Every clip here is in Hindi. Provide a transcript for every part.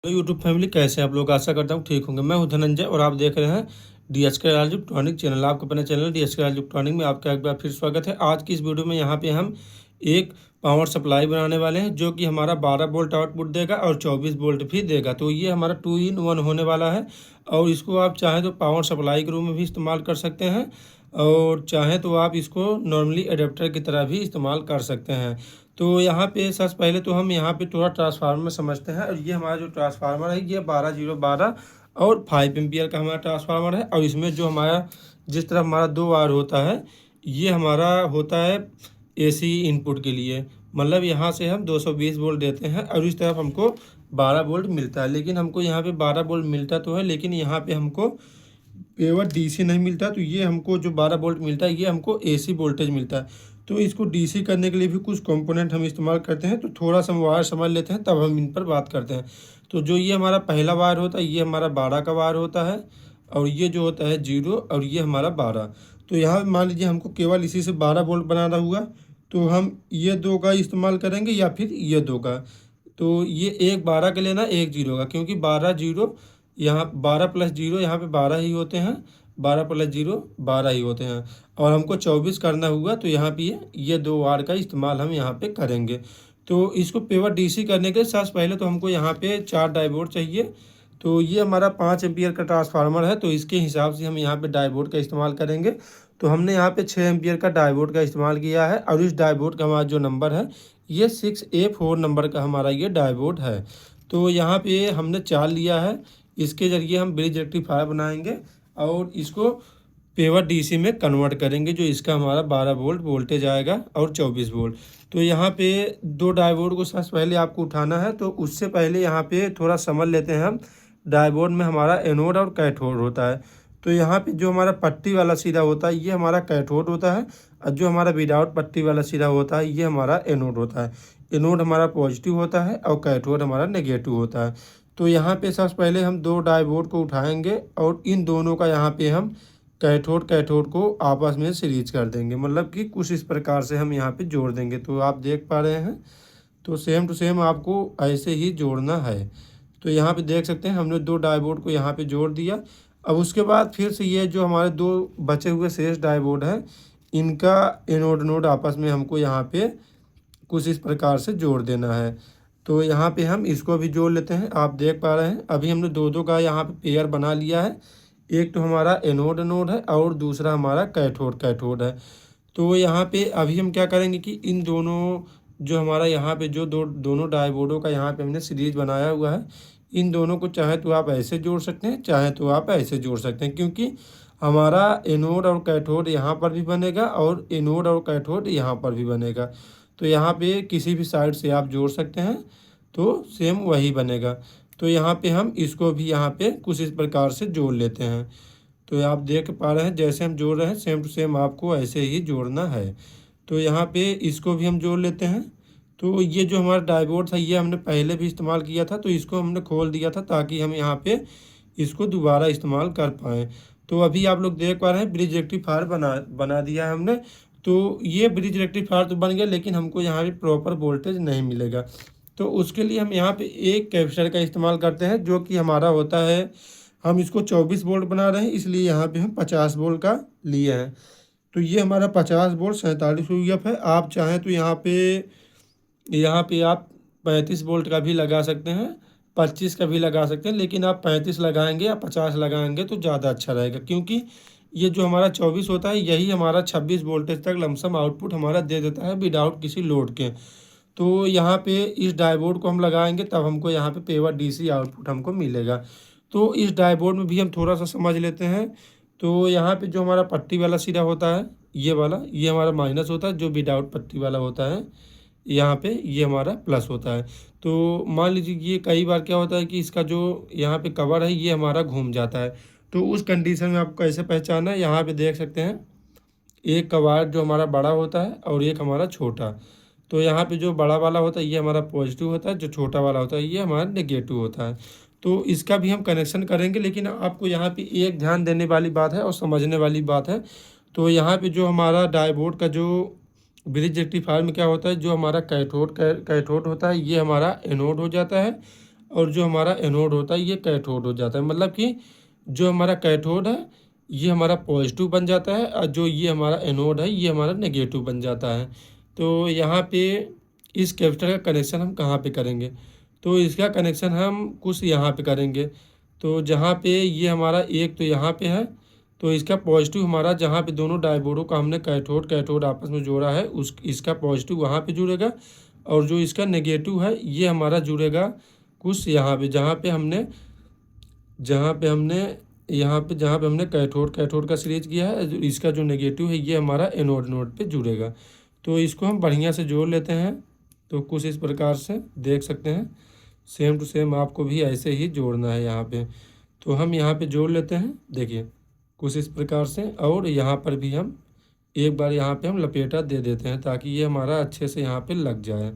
तो यूट्यूब फैमिली कैसे हैं आप लोग। आशा करता हूँ ठीक होंगे। मैं हूं धनंजय और आप देख रहे हैं डीएचके इलेक्ट्रॉनिक चैनल। आपको अपने चैनल डीएचके इलेक्ट्रॉनिक में आपका एक बार फिर स्वागत है। आज की इस वीडियो में यहाँ पे हम एक पावर सप्लाई बनाने वाले हैं जो कि हमारा 12 वोल्ट आउटपुट देगा और 24 वोल्ट भी देगा। तो ये हमारा 2 in 1 होने वाला है और इसको आप चाहें तो पावर सप्लाई के रूप में भी इस्तेमाल कर सकते हैं और चाहें तो आप इसको नॉर्मली एडेप्टर की तरह भी इस्तेमाल कर सकते हैं। तो यहाँ पे सबसे पहले तो हम यहाँ पे थोड़ा ट्रांसफार्मर समझते हैं। और ये हमारा जो ट्रांसफार्मर है ये 12 0 12 और 5 एम्पियर का हमारा ट्रांसफार्मर है। और इसमें जो हमारा जिस तरह हमारा 2 वायर होता है ये हमारा होता है एसी इनपुट के लिए। मतलब यहाँ से हम 220 वोल्ट देते हैं और इस तरफ हमको 12 वोल्ट मिलता है। लेकिन हमको यहाँ पे 12 वोल्ट मिलता तो है, लेकिन यहाँ पे हमको पेवर डीसी नहीं मिलता। तो ये हमको जो 12 वोल्ट मिलता है ये हमको एसी वोल्टेज मिलता है। तो इसको डीसी करने के लिए भी कुछ कंपोनेंट हम इस्तेमाल करते हैं। तो थोड़ा सा हम वायर समझ लेते हैं तब हम इन पर बात करते हैं। तो जो ये हमारा पहला वायर होता है ये हमारा 12 का वायर होता है और ये जो होता है 0 और ये हमारा 12। तो यहाँ मान लीजिए हमको केवल इसी से 12 वोल्ट बनाना हुआ तो हम ये दो का इस्तेमाल करेंगे या फिर ये दो का। तो ये एक 12 का लेना एक 0 का, क्योंकि 12 0 यहाँ 12 प्लस 0 यहाँ पे 12 ही होते हैं। 12 प्लस 0 12 ही होते हैं। और हमको 24 करना हुआ तो यहाँ पे ये दो वार का इस्तेमाल हम यहाँ पे करेंगे। तो इसको पेवर डीसी करने के सबसे पहले तो हमको यहाँ पे 4 डायोड चाहिए। तो ये हमारा 5 एम्पियर का ट्रांसफार्मर है तो इसके हिसाब से हम यहाँ पे डायोड का इस्तेमाल करेंगे। तो हमने यहाँ पे 6 एम्पियर का डायोड का इस्तेमाल किया है और इस डायोड का हमारा जो नंबर है ये 6A4 नंबर का हमारा ये डायोड है। तो यहाँ पे हमने 4 लिया है। इसके ज़रिए हम ब्रिज रेक्टिफायर बनाएंगे और इसको पेवर डीसी में कन्वर्ट करेंगे, जो इसका हमारा 12 वोल्ट वोल्टेज आएगा और 24 वोल्ट। तो यहाँ पे दो डायोड को सबसे पहले आपको उठाना है। तो उससे पहले यहाँ पे थोड़ा समझ लेते हैं हम। डायोड में हमारा एनोड और कैथोड होता है। तो यहाँ पे जो हमारा पट्टी वाला सिरा होता है ये हमारा कैथोड होता है और जो हमारा विदाउट पट्टी वाला सिरा होता है ये हमारा एनोड होता है। एनोड हमारा पॉजिटिव होता है और कैथोड हमारा नेगेटिव होता है। तो यहाँ पे सबसे पहले हम दो डायोड को उठाएंगे और इन दोनों का यहाँ पे हम कैथोड को आपस में सीरीज कर देंगे। मतलब कि कुछ इस प्रकार से हम यहाँ पे जोड़ देंगे। तो आप देख पा रहे हैं। तो सेम टू सेम आपको ऐसे ही जोड़ना है। तो यहाँ पे देख सकते हैं हमने दो डायोड को यहाँ पे जोड़ दिया। अब उसके बाद फिर से ये जो हमारे दो बचे हुए शेष डायोड हैं इनका एनोड नोड आपस में हमको यहाँ पे कुछ इस प्रकार से जोड़ देना है। तो यहाँ पे हम इसको भी जोड़ लेते हैं। आप देख पा रहे हैं अभी हमने दो दो का यहाँ पे पेयर बना लिया है। एक तो हमारा एनोड नोड है और दूसरा हमारा कैथोड है। तो यहाँ पे अभी हम क्या करेंगे कि इन दोनों जो हमारा यहाँ पे जो दोनों डायोडों का यहाँ पे हमने सीरीज बनाया हुआ है इन दोनों को चाहे तो आप ऐसे जोड़ सकते हैं चाहे तो आप ऐसे जोड़ सकते हैं, क्योंकि हमारा एनोड और कैथोड यहाँ पर भी बनेगा और एनोड और कैथोड यहाँ पर भी बनेगा। तो यहाँ पे किसी भी साइड से आप जोड़ सकते हैं तो सेम वही बनेगा। तो यहाँ पे हम इसको भी यहाँ पे कुछ इस प्रकार से जोड़ लेते हैं। तो आप देख पा रहे हैं जैसे हम जोड़ रहे हैं सेम टू सेम आपको ऐसे ही जोड़ना है। तो यहाँ पे इसको भी हम जोड़ लेते हैं। तो ये जो हमारा डायोड था ये हमने पहले भी इस्तेमाल किया था तो इसको हमने खोल दिया था ताकि हम यहाँ पे इसको दोबारा इस्तेमाल कर पाएँ। तो अभी आप लोग देख पा रहे हैं ब्रिज रेक्टिफायर बना दिया है हमने। तो ये ब्रिज रेक्टिफायर तो बन गया लेकिन हमको यहाँ पे प्रॉपर वोल्टेज नहीं मिलेगा। तो उसके लिए हम यहाँ पे एक कैपेसिटर का इस्तेमाल करते हैं जो कि हमारा होता है, हम इसको 24 वोल्ट बना रहे हैं इसलिए यहाँ पे हम 50 वोल्ट का लिए हैं। तो ये हमारा 50 वोल्ट 47 UF है। आप चाहें तो यहाँ पे आप 35 वोल्ट का भी लगा सकते हैं, 25 का भी लगा सकते हैं, लेकिन आप 35 लगाएंगे या 50 लगाएंगे तो ज़्यादा अच्छा रहेगा, क्योंकि ये जो हमारा 24 होता है यही हमारा 26 वोल्टेज तक लमसम आउटपुट हमारा दे देता है विदाउट किसी लोड के। तो यहाँ पे इस डायोड को हम लगाएंगे तब हमको यहाँ पे पेवर डीसी आउटपुट हमको मिलेगा। तो इस डायोड में भी हम थोड़ा सा समझ लेते हैं। तो यहाँ पे जो हमारा पट्टी वाला सिरा होता है ये वाला ये हमारा माइनस होता है, जो विदाउट पट्टी वाला होता है यहाँ पे ये हमारा प्लस होता है। तो मान लीजिए ये कई बार क्या होता है कि इसका जो यहाँ पे कवर है ये हमारा घूम जाता है। तो उस कंडीशन में आपको कैसे पहचानना है, यहाँ पे देख सकते हैं एक कवर जो हमारा बड़ा होता है और एक हमारा छोटा। तो यहाँ पे जो बड़ा वाला होता है ये हमारा पॉजिटिव होता है, जो छोटा वाला होता है ये हमारा नेगेटिव होता है। तो इसका भी हम कनेक्शन करेंगे, लेकिन आपको यहाँ पे एक ध्यान देने वाली बात है और समझने वाली बात है। तो यहाँ पे जो हमारा डायोड का जो ब्रिज रेक्टिफायर में क्या होता है, जो हमारा कैथोड होता है ये हमारा एनोड हो जाता है और जो हमारा एनोड होता है ये कैथोड हो जाता है। मतलब कि जो हमारा कैथोड है ये हमारा पॉजिटिव बन जाता है और जो ये हमारा एनोड है ये हमारा नेगेटिव बन जाता है। तो यहाँ पे इस कैपेसिटर का कनेक्शन हम कहाँ पे करेंगे, तो इसका कनेक्शन हम कुछ यहाँ पे करेंगे। तो जहाँ पे ये हमारा एक तो यहाँ पे है, तो इसका पॉजिटिव हमारा जहाँ पे दोनों डायोडों का हमने कैथोड कैथोड आपस में जोड़ा है उस इसका पॉजिटिव वहाँ पे जुड़ेगा, और जो इसका नेगेटिव है ये हमारा जुड़ेगा कुछ यहाँ पे जहाँ पे हमने कैथोड कैथोड का सीरीज किया है। इसका जो नेगेटिव है ये हमारा एनोड नोड पे जुड़ेगा। तो इसको हम बढ़िया से जोड़ लेते हैं। तो कुछ इस प्रकार से देख सकते हैं, सेम टू सेम आपको भी ऐसे ही जोड़ना है यहाँ पे। तो हम यहाँ पे जोड़ लेते हैं, देखिए कुछ इस प्रकार से, और यहाँ पर भी हम एक बार यहाँ पे हम लपेटा दे देते हैं ताकि ये हमारा अच्छे से यहाँ पे लग जाए।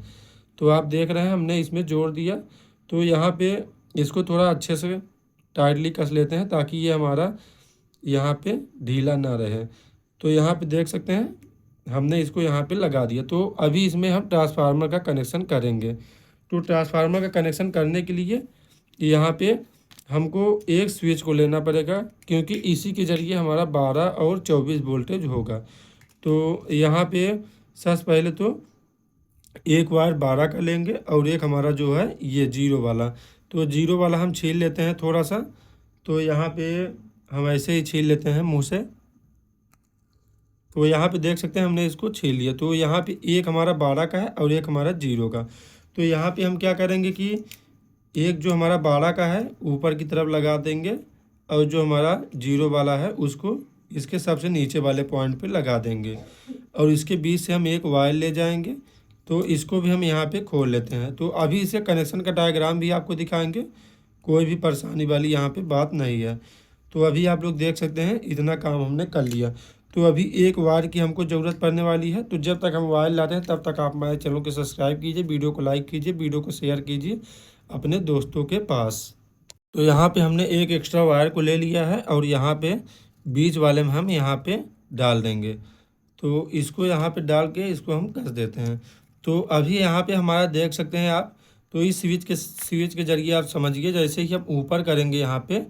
तो आप देख रहे हैं हमने इसमें जोड़ दिया। तो यहाँ पे इसको थोड़ा अच्छे से टाइटली कस लेते हैं ताकि ये हमारा यहाँ पे ढीला ना रहे। तो यहाँ पे देख सकते हैं हमने इसको यहाँ पे लगा दिया। तो अभी इसमें हम ट्रांसफार्मर का कनेक्शन करेंगे। तो ट्रांसफार्मर का कनेक्शन करने के लिए यहाँ पे हमको एक स्विच को लेना पड़ेगा, क्योंकि इसी के ज़रिए हमारा 12 और 24 वोल्टेज होगा। तो यहाँ पे सबसे पहले तो एक वायर 12 का लेंगे और एक हमारा जो है ये 0 वाला। तो 0 वाला हम छील लेते हैं थोड़ा सा। तो यहाँ पे हम ऐसे ही छील लेते हैं मुँह से। तो यहाँ पे देख सकते हैं हमने इसको छील लिया। तो यहाँ पे एक हमारा 12 का है और एक हमारा 0 का। तो यहाँ पे हम क्या करेंगे कि एक जो हमारा 12 का है ऊपर की तरफ लगा देंगे, और जो हमारा 0 वाला है उसको इसके सबसे नीचे वाले पॉइंट पे लगा देंगे, और इसके बीच से हम एक वायर ले जाएंगे। तो इसको भी हम यहाँ पे खोल लेते हैं। तो अभी इसे कनेक्शन का डायग्राम भी आपको दिखाएंगे, कोई भी परेशानी वाली यहाँ पे बात नहीं है। तो अभी आप लोग देख सकते हैं इतना काम हमने कर लिया। तो अभी एक वायर की हमको ज़रूरत पड़ने वाली है। तो जब तक हम वायर लाते हैं तब तक आप हमारे चैनल को सब्सक्राइब कीजिए, वीडियो को लाइक कीजिए, वीडियो को शेयर कीजिए अपने दोस्तों के पास। तो यहाँ पे हमने एक एक्स्ट्रा वायर को ले लिया है और यहाँ पे बीच वाले में हम यहाँ पे डाल देंगे। तो इसको यहाँ पे डाल के इसको हम कस देते हैं। तो अभी यहाँ पे हमारा देख सकते हैं आप। तो इस स्विच के ज़रिए आप समझिए, जैसे ही हम ऊपर करेंगे यहाँ पे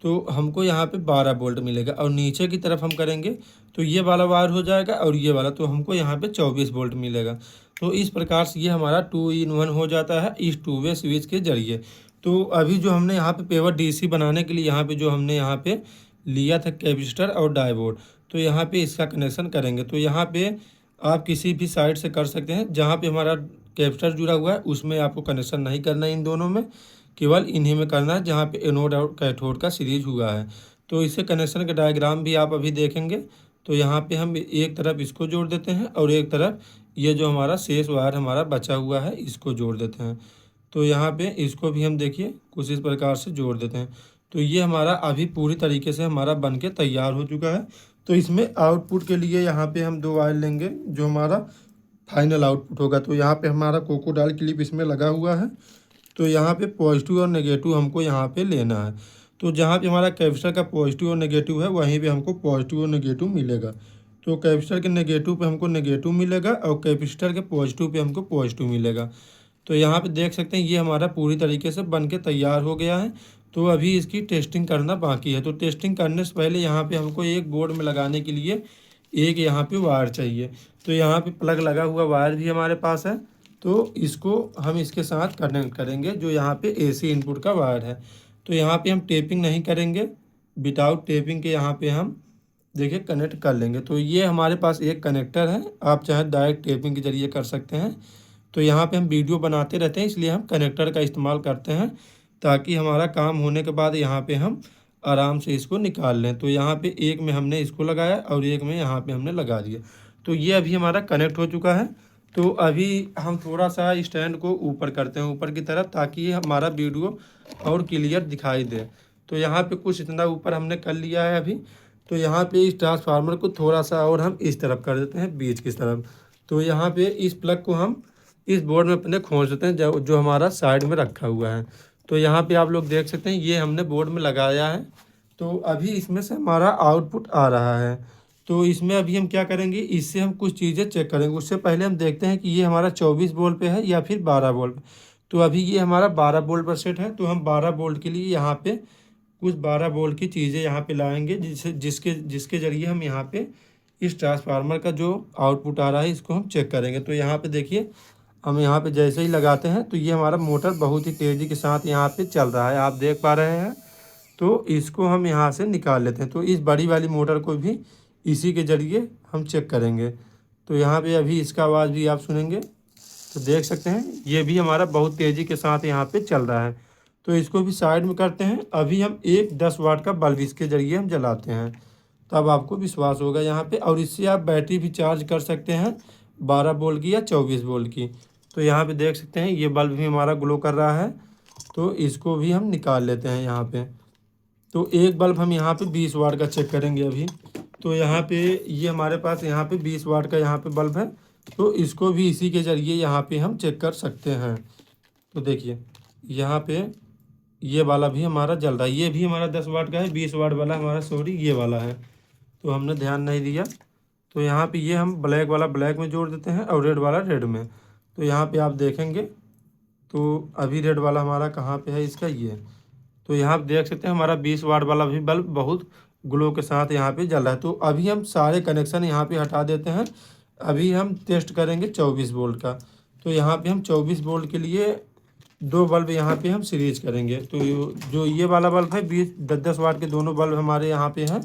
तो हमको यहाँ पे 12 वोल्ट मिलेगा, और नीचे की तरफ हम करेंगे तो ये वाला वायर हो जाएगा और ये वाला, तो हमको यहाँ पे 24 वोल्ट मिलेगा। तो इस प्रकार से ये हमारा 2 in 1 हो जाता है इस 2 वे स्विच के ज़रिए। तो अभी जो हमने यहाँ पे पेवर डीसी बनाने के लिए यहाँ पे जो हमने यहाँ पे लिया था कैपेसिटर और डायोड, तो यहाँ पे इसका कनेक्शन करेंगे। तो यहाँ पे आप किसी भी साइड से कर सकते हैं, जहाँ पे हमारा कैपेसिटर जुड़ा हुआ है उसमें आपको कनेक्शन नहीं करना है, इन दोनों में केवल इन्हीं में करना है जहाँ पे एनोड और कैथोड का सीरीज हुआ है। तो इससे कनेक्शन का डायग्राम भी आप अभी देखेंगे। तो यहाँ पे हम एक तरफ इसको जोड़ देते हैं और एक तरफ ये जो हमारा शेष वायर हमारा बचा हुआ है इसको जोड़ देते हैं। तो यहाँ पे इसको भी हम देखिए कुछ इस प्रकार से जोड़ देते हैं। तो ये हमारा अभी पूरी तरीके से हमारा बन के तैयार हो चुका है। तो इसमें आउटपुट के लिए यहाँ पे हम 2 वायर लेंगे जो हमारा फाइनल आउटपुट होगा। तो यहाँ पे हमारा कोकोडाल क्लिप इसमें लगा हुआ है। तो यहाँ पे पॉजिटिव और नेगेटिव हमको यहाँ पे लेना है। तो जहाँ पे हमारा कैपेसिटर का पॉजिटिव और नेगेटिव है वहीं पे हमको पॉजिटिव और नेगेटिव मिलेगा। तो कैपेसिटर के नेगेटिव पे हमको नेगेटिव मिलेगा और कैपेसिटर के पॉजिटिव पे हमको पॉजिटिव मिलेगा। तो यहाँ पे देख सकते हैं ये हमारा पूरी तरीके से बन के तैयार हो गया है। तो अभी इसकी टेस्टिंग करना बाकी है। तो टेस्टिंग करने से पहले यहाँ पे हमको एक बोर्ड में लगाने के लिए एक यहाँ पे वायर चाहिए। तो यहाँ पे प्लग लगा हुआ वायर भी हमारे पास है। तो इसको हम इसके साथ कनेक्ट करेंगे, जो यहाँ पे एसी इनपुट का वायर है। तो यहाँ पे हम टेपिंग नहीं करेंगे, विदाउट टेपिंग के यहाँ पे हम देखिए कनेक्ट कर लेंगे। तो ये हमारे पास एक कनेक्टर है, आप चाहे डायरेक्ट टेपिंग के ज़रिए कर सकते हैं। तो यहाँ पे हम वीडियो बनाते रहते हैं इसलिए हम कनेक्टर का इस्तेमाल करते हैं, ताकि हमारा काम होने के बाद यहाँ पे हम आराम से इसको निकाल लें। तो यहाँ पे एक में हमने इसको लगाया और एक में यहाँ पे हमने लगा दिया। तो ये अभी हमारा कनेक्ट हो चुका है। तो अभी हम थोड़ा सा स्टैंड को ऊपर करते हैं ऊपर की तरफ, ताकि हमारा वीडियो और क्लियर दिखाई दे। तो यहाँ पे कुछ इतना ऊपर हमने कर लिया है अभी। तो यहाँ पे इस ट्रांसफार्मर को थोड़ा सा और हम इस तरफ कर देते हैं, बीच की तरफ। तो यहाँ पे इस प्लग को हम इस बोर्ड में अपने खोल देते हैं जो हमारा साइड में रखा हुआ है। तो यहाँ पे आप लोग देख सकते हैं ये हमने बोर्ड में लगाया है। तो अभी इसमें से हमारा आउटपुट आ रहा है। तो इसमें अभी हम क्या करेंगे, इससे हम कुछ चीज़ें चेक करेंगे। उससे पहले हम देखते हैं कि ये हमारा 24 वोल्ट पे है या फिर 12 वोल्ट पे। तो अभी ये हमारा 12 वोल्ट पर सेट है, तो हम 12 वोल्ट के लिए यहाँ पे कुछ 12 वोल्ट की चीज़ें यहाँ पे लाएंगे, जिसके जिसके ज़रिए हम यहाँ पे इस ट्रांसफार्मर का जो आउटपुट आ रहा है इसको हम चेक करेंगे। तो यहाँ पे देखिए, हम यहाँ पे जैसे ही लगाते हैं तो ये हमारा मोटर बहुत ही तेज़ी के साथ यहाँ पे चल रहा है, आप देख पा रहे हैं। तो इसको हम यहाँ से निकाल लेते हैं। तो इस बड़ी वाली मोटर को भी इसी के ज़रिए हम चेक करेंगे। तो यहाँ पे अभी इसका आवाज़ भी आप सुनेंगे, तो देख सकते हैं ये भी हमारा बहुत तेज़ी के साथ यहाँ पे चल रहा है। तो इसको भी साइड में करते हैं। अभी हम एक 10 वाट का बल्ब इसके ज़रिए हम जलाते हैं, तब आपको विश्वास होगा यहाँ पे। और इससे आप बैटरी भी चार्ज कर सकते हैं 12 वोल्ट की या 24 वोल्ट की। तो यहाँ पे देख सकते हैं ये बल्ब भी हमारा ग्लो कर रहा है, तो इसको भी हम निकाल लेते हैं यहाँ पे। तो एक बल्ब हम यहाँ पे 20 वाट का चेक करेंगे अभी। तो यहाँ पे ये हमारे पास यहाँ पे 20 वाट का यहाँ पे बल्ब है, तो इसको भी इसी के ज़रिए यहाँ पे हम चेक कर सकते हैं। तो देखिए यहाँ पे ये वाला भी हमारा जल रहा है, ये भी हमारा 10 वाट का है, 20 वाट वाला हमारा सॉरी ये वाला है, तो हमने ध्यान नहीं दिया। तो यहाँ पे ये हम ब्लैक वाला ब्लैक में जोड़ देते हैं और रेड वाला रेड में। तो यहाँ पे आप देखेंगे तो अभी रेड वाला हमारा कहाँ पे है, इसका ये। तो यहाँ आप देख सकते हैं हमारा 20 वाट वाला भी बल्ब बहुत ग्लो के साथ यहाँ पे जल रहा है। तो अभी हम सारे कनेक्शन यहाँ पे हटा देते हैं। अभी हम टेस्ट करेंगे 24 वोल्ट का। तो यहाँ पे हम 24 वोल्ट के लिए 2 बल्ब यहाँ पे हम सीरीज करेंगे। तो जो ये वाला बल्ब है 10-10 वाट के दोनों बल्ब हमारे यहाँ पे हैं,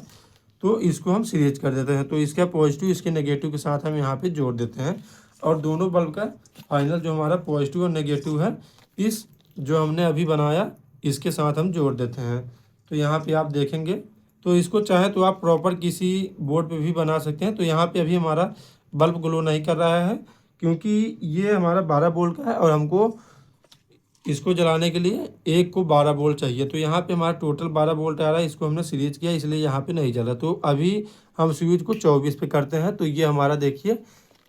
तो इसको हम सीरीज कर देते हैं। तो इसका पॉजिटिव इसके नेगेटिव के साथ हम यहाँ पे जोड़ देते हैं, और दोनों बल्ब का फाइनल जो हमारा पॉजिटिव और नेगेटिव है इस जो हमने अभी बनाया इसके साथ हम जोड़ देते हैं। तो यहाँ पे आप देखेंगे, तो इसको चाहे तो आप प्रॉपर किसी बोर्ड पे भी बना सकते हैं। तो यहाँ पे अभी हमारा बल्ब ग्लो नहीं कर रहा है क्योंकि ये हमारा 12 वोल्ट का है और हमको इसको जलाने के लिए एक को 12 वोल्ट चाहिए। तो यहाँ पे हमारा टोटल 12 वोल्ट आ रहा है, इसको हमने सीरीज किया इसलिए यहाँ पे नहीं जला। तो अभी हम स्विच को 24 पे करते हैं, तो ये हमारा देखिए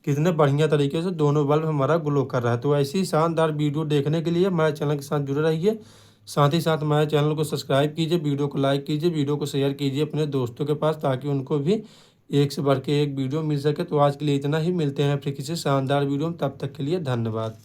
कितने बढ़िया तरीके से दोनों बल्ब हमारा ग्लो कर रहा है। तो ऐसी शानदार वीडियो देखने के लिए हमारे चैनल के साथ जुड़े रहिए। साथ ही साथ हमारे चैनल को सब्सक्राइब कीजिए, वीडियो को लाइक कीजिए, वीडियो को शेयर कीजिए अपने दोस्तों के पास, ताकि उनको भी एक से बढ़ के एक वीडियो मिल सके। तो आज के लिए इतना ही, मिलते हैं फिर किसी शानदार वीडियो में, तब तक के लिए धन्यवाद।